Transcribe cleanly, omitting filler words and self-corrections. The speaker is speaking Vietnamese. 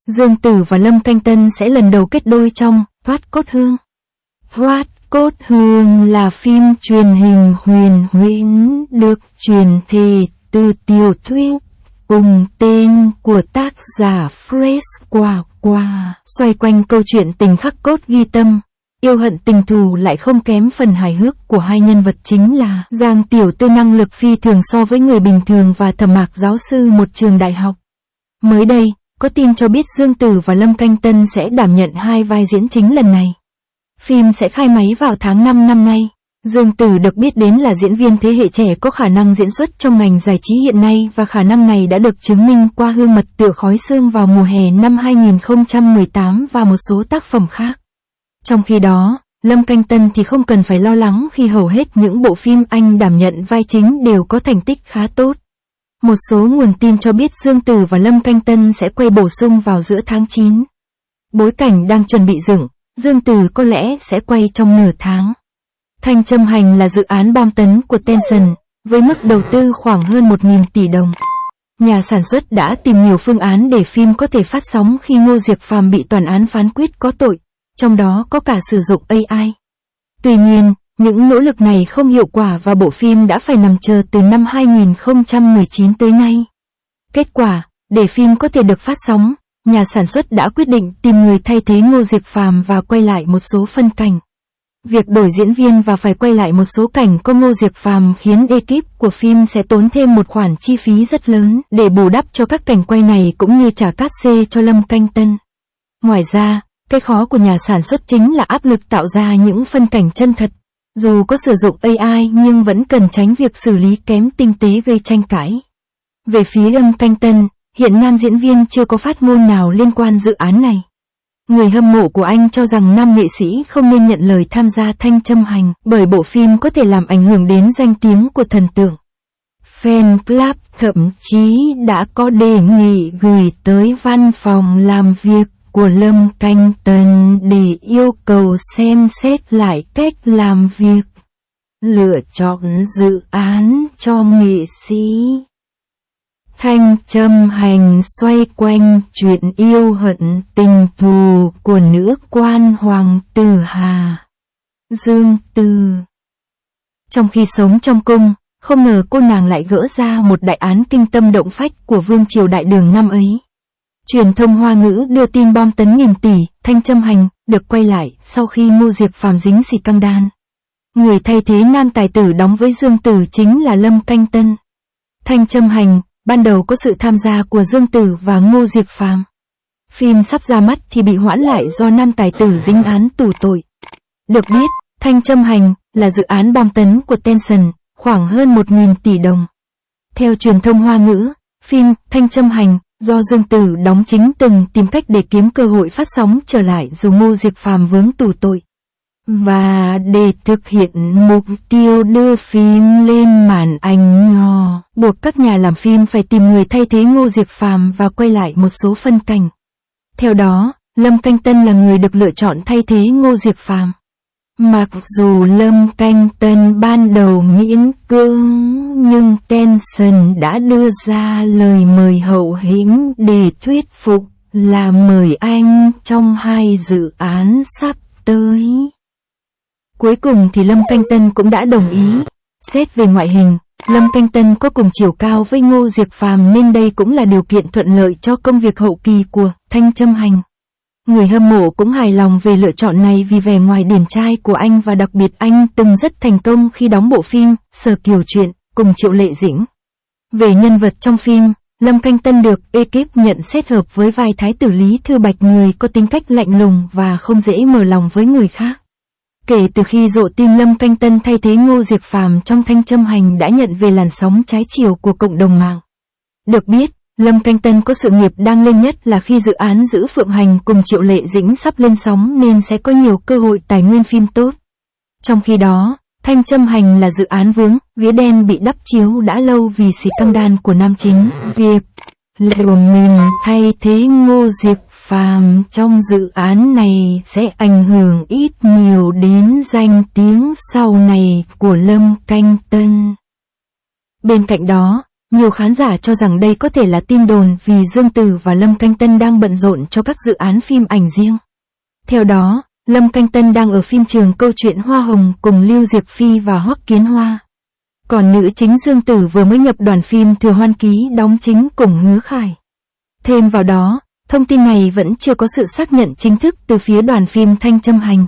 Dương Tử và Lâm Canh Tân sẽ lần đầu kết đôi trong Thoát Cốt Hương. Thoát Cốt Hương là phim truyền hình huyền huyễn được truyền thể từ tiểu thuyết cùng tên của tác giả Fred Quả Quả, xoay quanh câu chuyện tình khắc cốt ghi tâm, yêu hận tình thù lại không kém phần hài hước của hai nhân vật chính là Giang Tiểu Tư năng lực phi thường so với người bình thường và Thẩm Mạc giáo sư một trường đại học. Mới đây, có tin cho biết Dương Tử và Lâm Canh Tân sẽ đảm nhận hai vai diễn chính lần này. Phim sẽ khai máy vào tháng 5 năm nay. Dương Tử được biết đến là diễn viên thế hệ trẻ có khả năng diễn xuất trong ngành giải trí hiện nay và khả năng này đã được chứng minh qua Hương Mật Tựa Khói Sương vào mùa hè năm 2018 và một số tác phẩm khác. Trong khi đó, Lâm Canh Tân thì không cần phải lo lắng khi hầu hết những bộ phim anh đảm nhận vai chính đều có thành tích khá tốt. Một số nguồn tin cho biết Dương Tử và Lâm Canh Tân sẽ quay bổ sung vào giữa tháng 9. Bối cảnh đang chuẩn bị dựng, Dương Tử có lẽ sẽ quay trong nửa tháng. Thanh Châm Hành là dự án bom tấn của Tencent, với mức đầu tư khoảng hơn 1.000 tỷ đồng. Nhà sản xuất đã tìm nhiều phương án để phim có thể phát sóng khi Ngô Diệc Phàm bị tòa án phán quyết có tội, trong đó có cả sử dụng AI. Tuy nhiên, những nỗ lực này không hiệu quả và bộ phim đã phải nằm chờ từ năm 2019 tới nay. Kết quả, để phim có thể được phát sóng, nhà sản xuất đã quyết định tìm người thay thế Ngô Diệc Phàm và quay lại một số phân cảnh. Việc đổi diễn viên và phải quay lại một số cảnh có Ngô Diệc Phàm khiến ekip của phim sẽ tốn thêm một khoản chi phí rất lớn để bù đắp cho các cảnh quay này cũng như trả cát xê cho Lâm Canh Tân. Ngoài ra, cái khó của nhà sản xuất chính là áp lực tạo ra những phân cảnh chân thật. Dù có sử dụng AI nhưng vẫn cần tránh việc xử lý kém tinh tế gây tranh cãi. Về phía Lâm Canh Tân, hiện nam diễn viên chưa có phát ngôn nào liên quan dự án này. Người hâm mộ của anh cho rằng nam nghệ sĩ không nên nhận lời tham gia Thanh Châm Hành bởi bộ phim có thể làm ảnh hưởng đến danh tiếng của thần tượng. Fan club thậm chí đã có đề nghị gửi tới văn phòng làm việc của Lâm Canh Tân để yêu cầu xem xét lại cách làm việc, lựa chọn dự án cho nghệ sĩ. Thanh Châm Hành xoay quanh chuyện yêu hận tình thù của nữ quan hoàng tử Hà, Dương Tử. Trong khi sống trong cung, không ngờ cô nàng lại gỡ ra một đại án kinh tâm động phách của Vương triều Đại Đường năm ấy. Truyền thông Hoa ngữ đưa tin bom tấn nghìn tỷ, Thanh Châm Hành, được quay lại sau khi Ngô Diệc Phàm dính scandal. Người thay thế nam tài tử đóng với Dương Tử chính là Lâm Canh Tân. Thanh Châm Hành, ban đầu có sự tham gia của Dương Tử và Ngô Diệc Phàm. Phim sắp ra mắt thì bị hoãn lại do nam tài tử dính án tù tội. Được biết, Thanh Châm Hành là dự án bom tấn của Tencent, khoảng hơn 1.000 tỷ đồng. Theo truyền thông Hoa ngữ, phim Thanh Châm Hành do Dương Tử đóng chính từng tìm cách để kiếm cơ hội phát sóng trở lại dù Ngô Diệc Phàm vướng tù tội. Và để thực hiện mục tiêu đưa phim lên màn ảnh nhỏ, buộc các nhà làm phim phải tìm người thay thế Ngô Diệc Phàm và quay lại một số phân cảnh. Theo đó, Lâm Canh Tân là người được lựa chọn thay thế Ngô Diệc Phàm. Mặc dù Lâm Canh Tân ban đầu miễn cưỡng, nhưng Tencent đã đưa ra lời mời hậu hĩnh để thuyết phục là mời anh trong hai dự án sắp tới. Cuối cùng thì Lâm Canh Tân cũng đã đồng ý. Xét về ngoại hình, Lâm Canh Tân có cùng chiều cao với Ngô Diệc Phàm nên đây cũng là điều kiện thuận lợi cho công việc hậu kỳ của Thanh Châm Hành. Người hâm mộ cũng hài lòng về lựa chọn này vì vẻ ngoài điển trai của anh và đặc biệt anh từng rất thành công khi đóng bộ phim Sở Kiều Truyện cùng Triệu Lệ Dĩnh. Về nhân vật trong phim, Lâm Canh Tân được ekip nhận xét hợp với vai thái tử Lý Thư Bạch, người có tính cách lạnh lùng và không dễ mở lòng với người khác. Kể từ khi rộ tin Lâm Canh Tân thay thế Ngô Diệc Phàm trong Thanh Châm Hành đã nhận về làn sóng trái chiều của cộng đồng mạng. Được biết, Lâm Canh Tân có sự nghiệp đang lên nhất là khi dự án Giữ Phượng Hành cùng Triệu Lệ Dĩnh sắp lên sóng nên sẽ có nhiều cơ hội tài nguyên phim tốt. Trong khi đó, Thanh Châm Hành là dự án vướng vía đen bị đắp chiếu đã lâu vì scandal của nam chính. Việc liệu mình thay thế Ngô Diệc Phàm trong dự án này sẽ ảnh hưởng ít nhiều đến danh tiếng sau này của Lâm Canh Tân. Bên cạnh đó, Nhiều khán giả cho rằng đây có thể là tin đồn vì Dương Tử và Lâm Canh Tân đang bận rộn cho các dự án phim ảnh riêng. Theo đó, Lâm Canh Tân đang ở phim trường Câu chuyện Hoa Hồng cùng Lưu Diệc Phi và Hoắc Kiến Hoa. Còn nữ chính Dương Tử vừa mới nhập đoàn phim Thừa Hoan Ký đóng chính cùng Hứa Khải. Thêm vào đó, thông tin này vẫn chưa có sự xác nhận chính thức từ phía đoàn phim Thanh Trâm Hành.